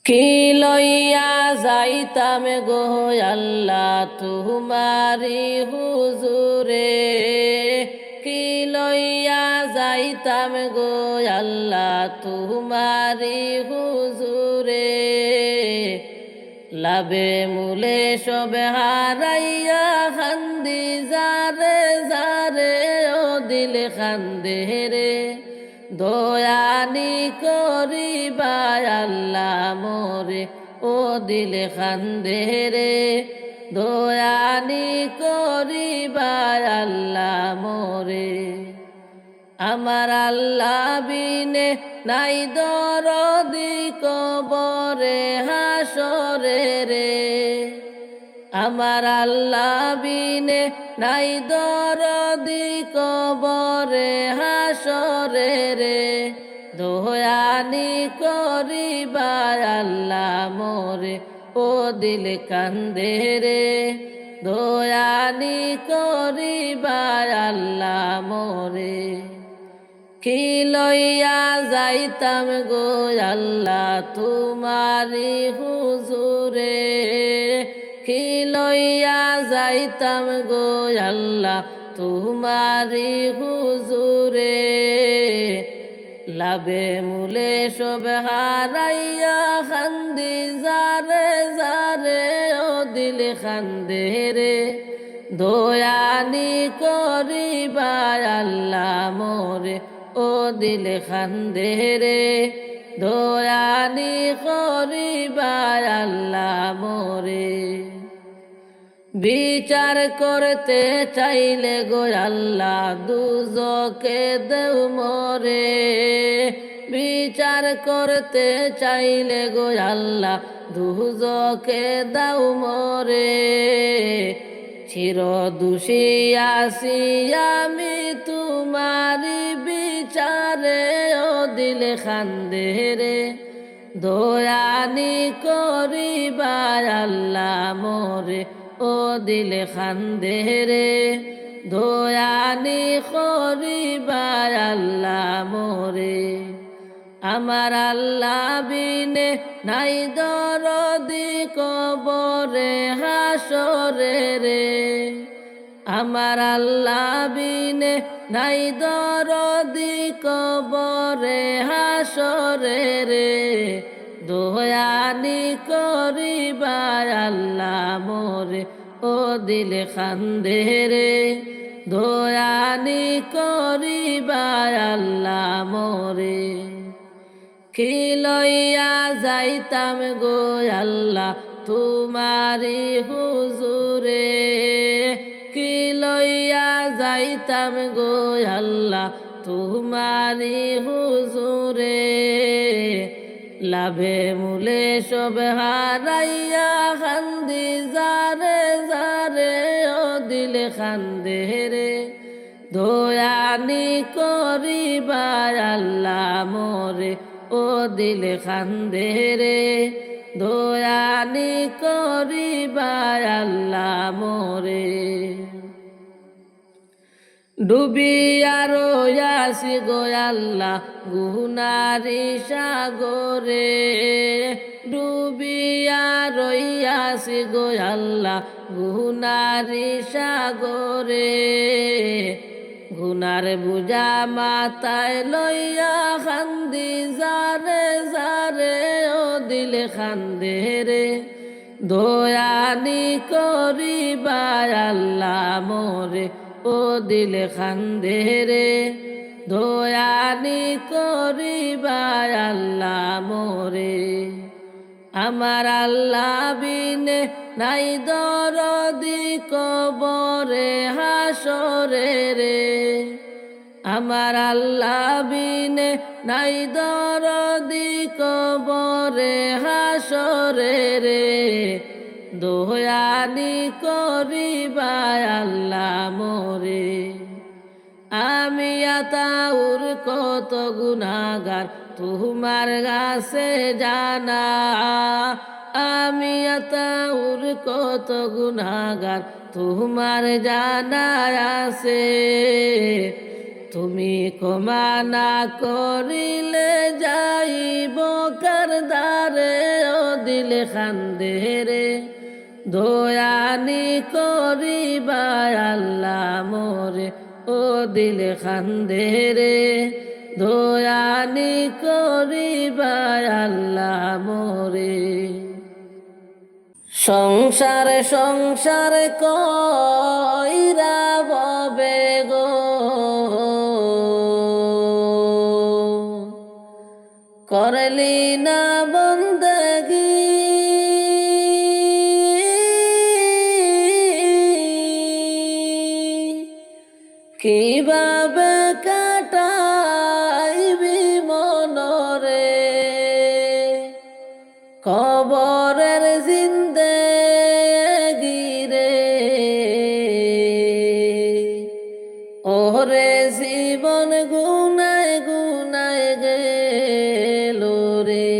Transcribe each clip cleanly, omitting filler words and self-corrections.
কি লইয়া যাইতাম গো আল্লাহ তুমারি হুজুরে, কি লইয়া যাইতাম গো আল্লাহ তুমারি হুজুরে। লাভে মূলে সবে হারাইয়া খান্দি যারে যারে ও দিল খান্দে রে। দয়ানি করিবা আল্লাহ মোরে ও দিল খান্দে রে। দয়ানি করিবা আল্লাহ মোরে। আমার আল্লাহ বিনে নাই দরদি কবরে হাসরে রে। আমার আল্লাহ বিনে নাই দরদি কবরে হাসরে রে। দয়ানি করিবা আল্লাহ মোরে ও দিল কান্দে রে। দয়ানি করিবা আল্লাহ মোরে। কি লইয়া যাইতাম গো আল্লাহ তুমারি হুজুরে, কি লইয়া যাইতাম গো আল্লাহ তুমারি হুজুরে। লাভে মূলে সব হারাইয়া খান্দি যারে যারে ও দিল খান্দে রে। দয়ানি করিবা আল্লাহ মোরে ও দিল খান্দে রে। দয়ানি করিবা আল্লাহ মোরে। বিচার করতে চাইলে গো আল্লাহ দুজকে দেও মোরে। বিচার করতে চাইলে গো আল্লাহ দুজকে দাও মোরে। চির দোষী আছি আমি তুমারি বিচারে ও দিল খান্দে রে। দয়ানি করিবা আল্লাহ মোরে ও দিল খান্দে রে। দয়ানি করিবা আল্লাহ মোরে। আমার আল্লাহ বিনে নাই দরদি কবরে হাসরে রে। আমার আল্লাহ বিনে নাই দরদি কবরে হাসরে রে। দয়ানি করিবা আল্লাহ মোরে ও দিল খান্দে রে। দয়ানি করিবা আল্লাহ মোরে। কি লইয়া যাইতাম গো আল্লাহ তুমারি হুজুরে, কি লইয়া যাইতাম গো আল্লাহ তুমারি হুজুরে। লাভে মূলে সব হারাইয়া খান্দি যারে যারে ও দিল খান্দে রে। দয়ানি করিবা আল্লাহ মোরে ও দিল খান্দে রে। দয়ানি করিবা আল্লাহ মোরে। ডুবিয়া রয়াসি গো আল্লাহ গুনারি সাগরে। ডুবিয়া রয়াসি গো আল্লাহ গুনারি সাগরে। গুনার বুঝা মাথায় লইয়া খান্দি যারে যারে ও দিল খান্দে রে। দয়ানি করিবা আল্লাহ মোরে ও দিল খান্দে রে। দয়ানি করিবা আল্লাহ মোরে। আমার আল্লাহ বিনে নাই দরদি কবরে হাসরে রে। আমার আল্লাহ বিনে নাই দরদি কবরে হাসরে রে। দয়ানি করিবা আল্লাহ মোরে। আমি আতাউর কত গুনাহগার তোমার কাছে জানা। আমি আতাউর কত গুনাহগার তোমার জানা আছে। তুমি ক্ষমা না করিলে যাইব কার দ্বারে ও দিলে খান্দে রে দয়ানি করিবা আল্লাহ মোরে ও দিলে খান্দে রে দয়ানি করিবা আল্লাহ মোরে সংসারে সংসারে কইরা ববে গো করলি না বন্দগি কিভাবে কাটাইবি মনরে কবরের জিন্দেগি রে ওরে জীবন গুনায় গুনায় গেল রে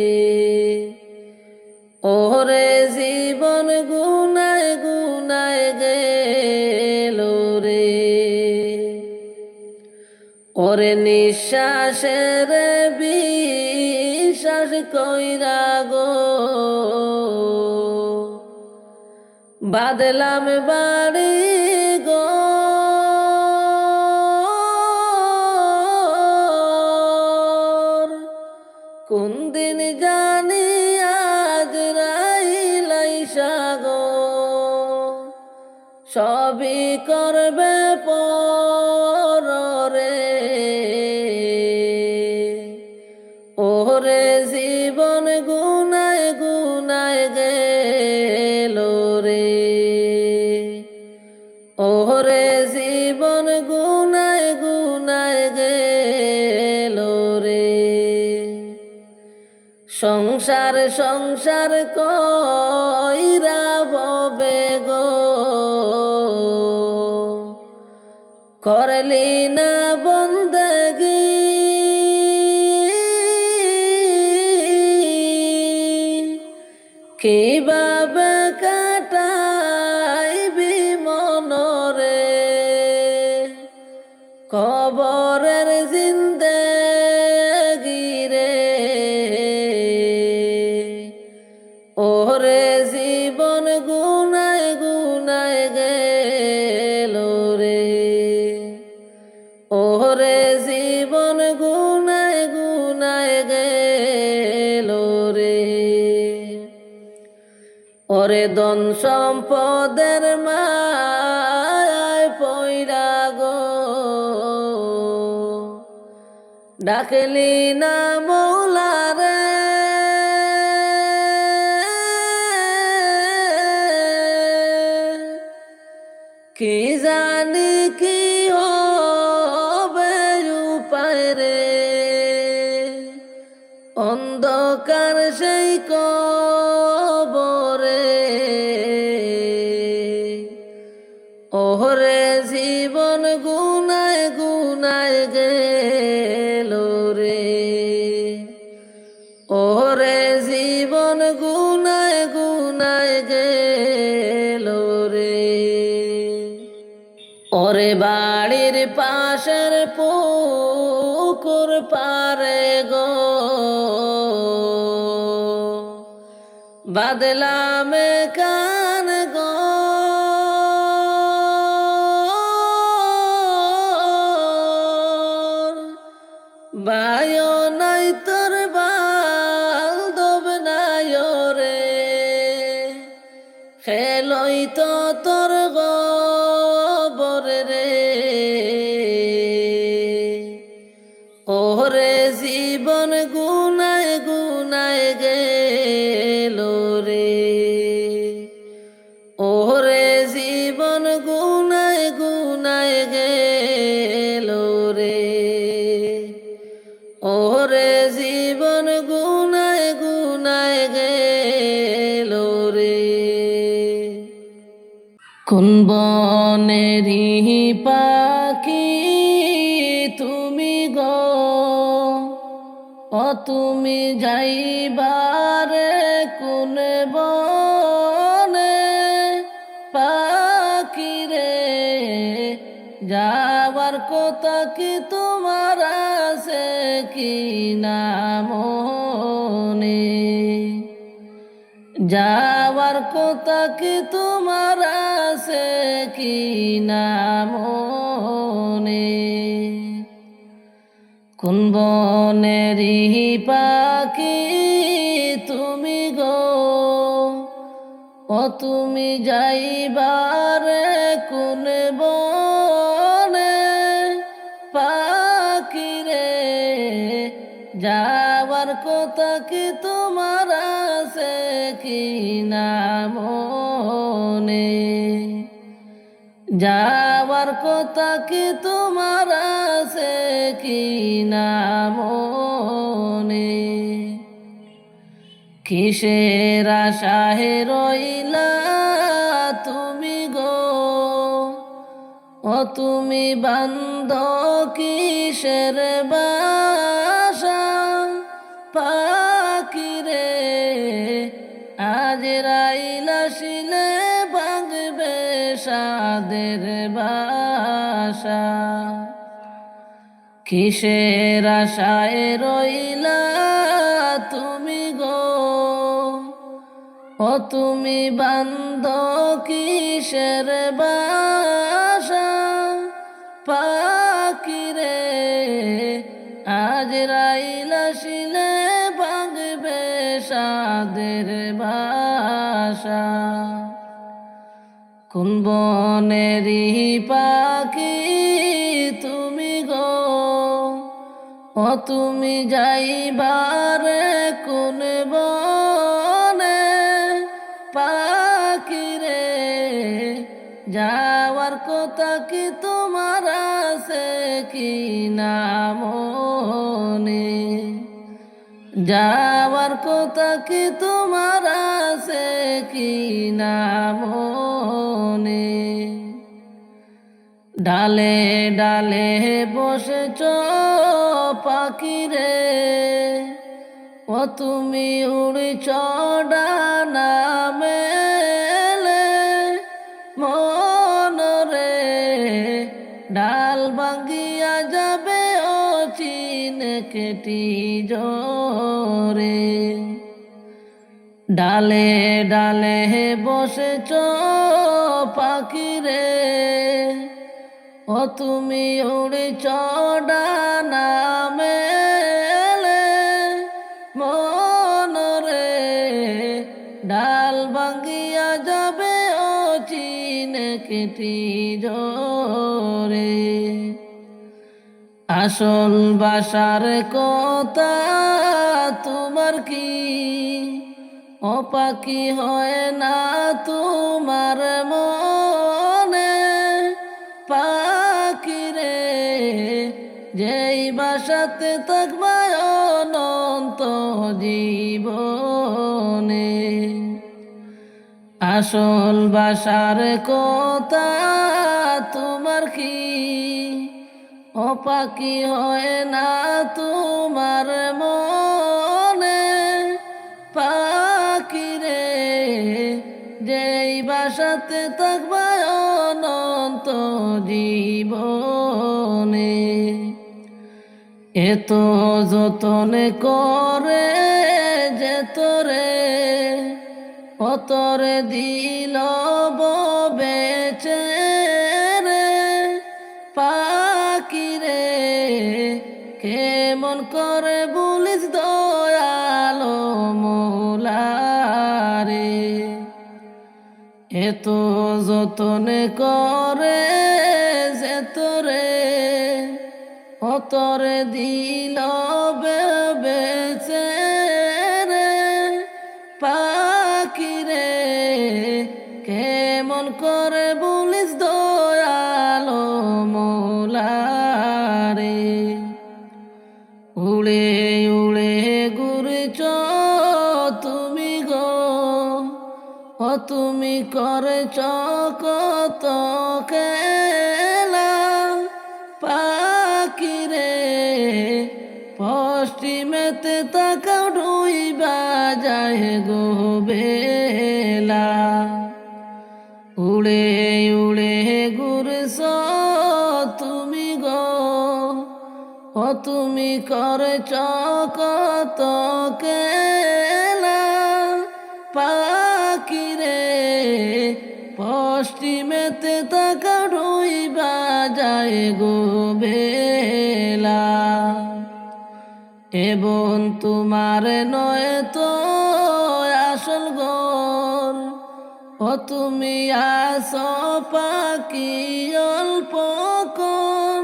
ওরে জীবন গুনায় গুনায় গেল রে ওরে নিঃশ্বাসের বিশ্বাস কইরা গো বাদলাম বাড়ি গো কোন দিন জানি আজ রাইলাইসা গো সবই করবে পরে ওরে জীবন গুনায় গুনায় গেল রে ওরে জীবন গুনায় গুনায় গেল রে সংসার সংসার কইরা ববে গো করলি না বন্দগি কিভাবে কাটাইবি মনরে কবরের জিন্দেগি রে ওরে জীবন গুনায় গুনায় গেল রে ওরে জীবন গুনায় গুনায় গেল রে ওরে ধন সম্পদের মায় পয়রা গো ডাকলি না মৌলা রে কি জানি কি হবে উপায় রে অন্ধকার সেই কবরে ওরে জীবন গুনায় গুনায় গেল রে ওরে জীবন গুনায় গুনায় গেল রে ওরে বাড়ির পাশের পুকুর পারে গো বাদলামে কান গো বায়ো নাই তোর বান্ধব নাই রে খেলই তো তোর গোবর রে ওরে জীবন গুনায় গুনায় গেল রে ওরে জীবন গুনায় গুনায় গেল রে ওরে জীবন গুনায় গুনায় গেল রে কোন বনেরি পাখি তুমি গো ও তুমি যাইবারে কোন বনে পাখি রে যাবার কথা কি তোমার আছে কি না মনে যাওয়ার কথা কি তোমার আছে কি না মনে? কোন বনেরই পাখি তুমি গো, ও তুমি যাইবারে কোন বনে? পাখি রে, যাওয়ার কথা কি তোমার আছে কি না মনে? যাওয়ার কথা কি তোমার আছে কি না মনে? কিসের আশায় রইলা তুমি গো, ও তুমি বান্ধ কিসের বাসা? পাখি রে, আজ রাইলা শিলে ভাঙবে সাদের বাসা। কিসের আশায় রইলা তুমি গো, ও তুমি বান্ধ কিসের বাসা? পাখি রে, আজ রাইলা শিলে ভাঙবে সাদের বাসা। কোন বনেরই পাখি তুমি গো, ও তুমি যাইবারে কোন বনে? পাখি রে, যাওয়ার কথা কি তোমার আছে কি না মনে? যাওয়ার কথা কি তোমার আছে কি না মনে? ডালে ডালে বসেছ পাখি রে, ও তুমি উড়ছ ডানা মেলে। মনরে, ডাল ভাঙ্গিয়া যাবে ও চিন কেটি জোরে। ডালে ডালে বসেছ পাখি রে, ও তুমি উড়ছ ডানা মেলে। মনরে, ডাল ভাঙ্গিয়া যাবে ও চিন কেটি জোরে। আসল বাসার কথা তোমার কি, ও পাখি হয় না তোমার মনে? পাখি রে, যেই বাসাতে থাকবা অনন্ত জীবনে। আসল বাসার কথা তোমার কি, ও পাখি হয় না তোমার মনে? পাখি রে, যেই বাসাতে থাকবা অনন্ত জীবনে। এত যতন করে যে তোরে, ও তোরে দিল বেচে রে। পাখি রে, কেমন করে বলিস দয়ালো মৌলারে? এত যতন করে যে তোরে, ও তোরে দিল বেচে রে। পাখি রে, কেমন করে বলিস দয়ালো মৌলারে? উড়ে উড়ে ঘুরছ তুমি গো, ও তুমি করেছ কত খেলা। পাখি রে, পশ্চিমেতে তাকাও ডুইবা যায় গো বেলা। উড়ে উড়ে ঘুরছ তুমি গো, ও তুমি করেছ কত খেলা। পাখি রে পশ্চিমেতে তাকা ডুইবা যায় গো বেলা এবং তোমার নয় তো আসল ঘর ও তুমি আসো পাখি অল্প কম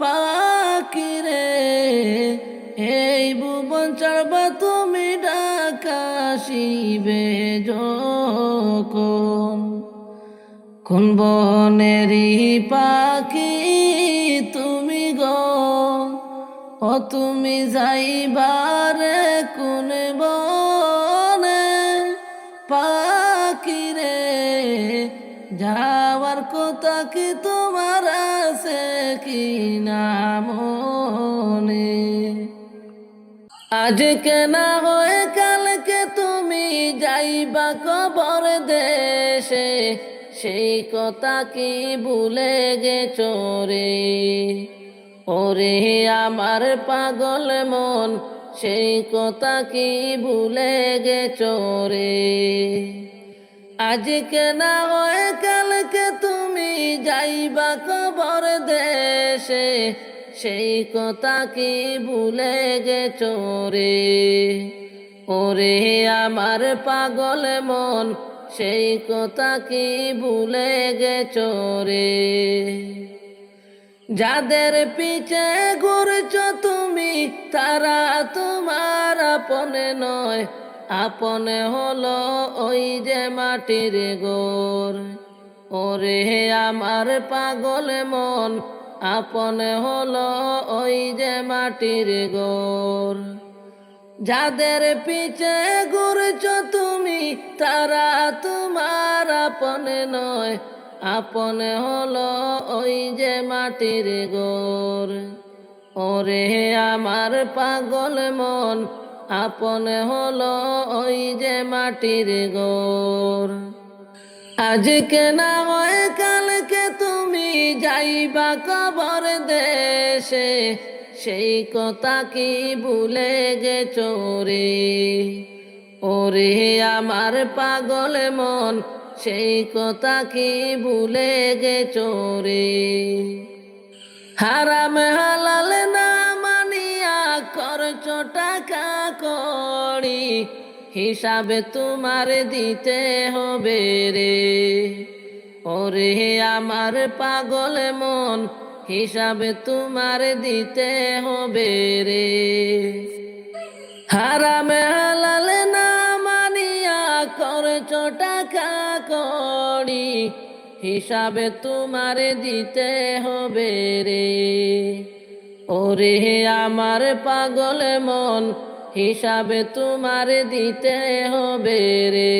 পাখি রে এই ভুবন ছাড়বা তুমি ডাকাশিবে যখন কোন বনেরই পাখি তুমি গো ও তুমি যাইবারে কোন বনে পাখি রে যাওয়ার কথা কি তোমার আছে কি না মনে আজকে না হয় কালকে তুমি যাইবা কবর দেশে সেই কথা কি ভুলে গেছো রে ওরে আমার পাগল মন সেই কথা কি ভুলে গেছো রে আজকে না হয় কালকে তুমি যাইবা কবর দেশে সেই কথা কি ভুলে গেছো রে ওরে আমার পাগল মন সেই কথা কি ভুলে গেছো রে যাদের পিছে ঘুরছ তুমি তারা তোমার আপনে নয় আপনে হলো ওই যে মাটির গোর ওরে আমার পাগল মন আপনে হলো ওই যে মাটির গোর যাদের পিছে ঘুরছ তুমি তারা তোমার আপনে নয় আপনে হলো ওই যে মাটির গোর ওরে আমার পাগল মন আপনে হলো ওই যে মাটির গোর আজকে না হয় কালকে তুমি যাইবা কবর দেশে সেই কথা কি ভুলে গেছো রে ওরে আমার পাগল মন সেই কথা কি ভুলে গেছো রে হারাম হালাল না মানিয়া করছো টাকা কড়ি হিসাবে তোমার দিতে হবে রে ওরে আমার পাগল মন হিসাবে তোমার দিতে হবে রে হারাম হালাল না মানিয়া করছো টাকা কড়ি হিসাবে তোমার দিতে হবে রে ওরে আমার পাগল মন হিসাবে তোমার দিতে হবে রে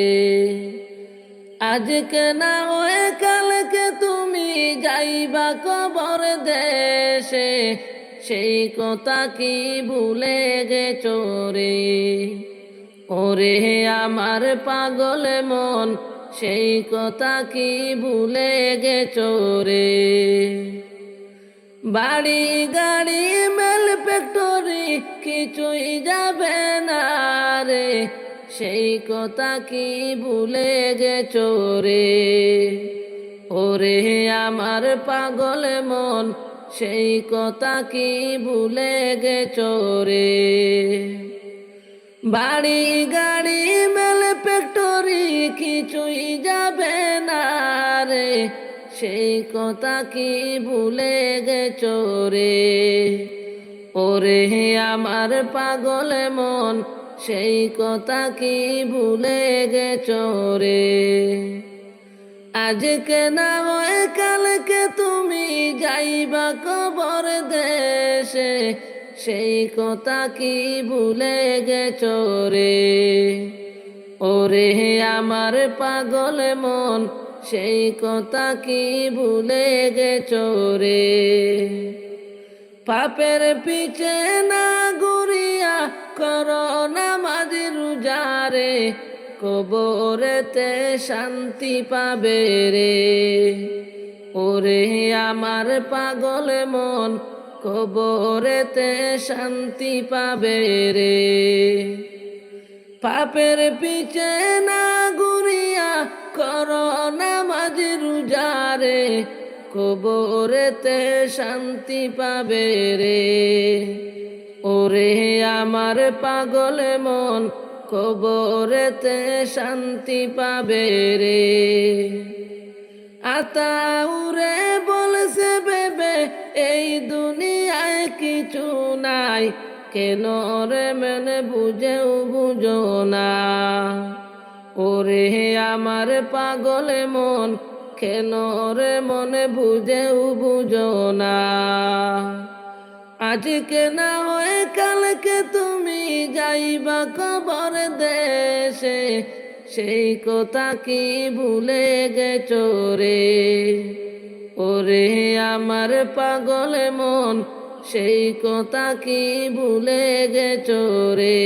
আজকে না হয় কালকে তুমি যাইবা কবর দেশে সেই কথা কি ভুলে গেছো রে ওরে আমার পাগল মন সেই কথা কি ভুলে গেছো রে বাড়ি গাড়ি মেল ফ্যাক্টরি কিছুই যাবে না রে সেই কথা কি ভুলে গেছো রে ওরে আমার পাগল মন সেই কথা কি ভুলে গেছো রে বাড়ি গাড়ি মেল ফ্যাক্টরি কিছুই যাবে না রে সেই কথা কি ভুলে গেছো রে ওরে আমার পাগল মন সেই কথা কি ভুলে গেছো রে আজকে না হয় কালকে তুমি যাইবা কবর দেশে সেই কথা কি ভুলে গেছো রে ওরে আমার পাগল মন সেই কথা কি ভুলে গেছো রে পাপের পিছে না ঘুরিয়া করো নামাজ রোজা রে কবরেতে শান্তি পাবে রে ওরে আমার পাগল মন কবরেতে শান্তি পাবে রে পাপের পিছে না ঘুরিয়া রে কবরেতে শান্তি পাবে রে। ওরে আমার পাগল মন কবরেতে শান্তি পাবে রে। আতাউরে বলছে বেবে এই দুনিয়ায় কিছু নাই, কেন রে মনে বুঝেও বুঝো না। ওরে আমার পাগল মন কেন রে মনে বুঝেও বুঝো না। আজকে না হয় কালকে তুমি যাইবা কবর দেশে, সেই কথা কি ভুলে গেছো রে। ওরে আমার পাগল মন সেই কথা কি ভুলে গেছো রে।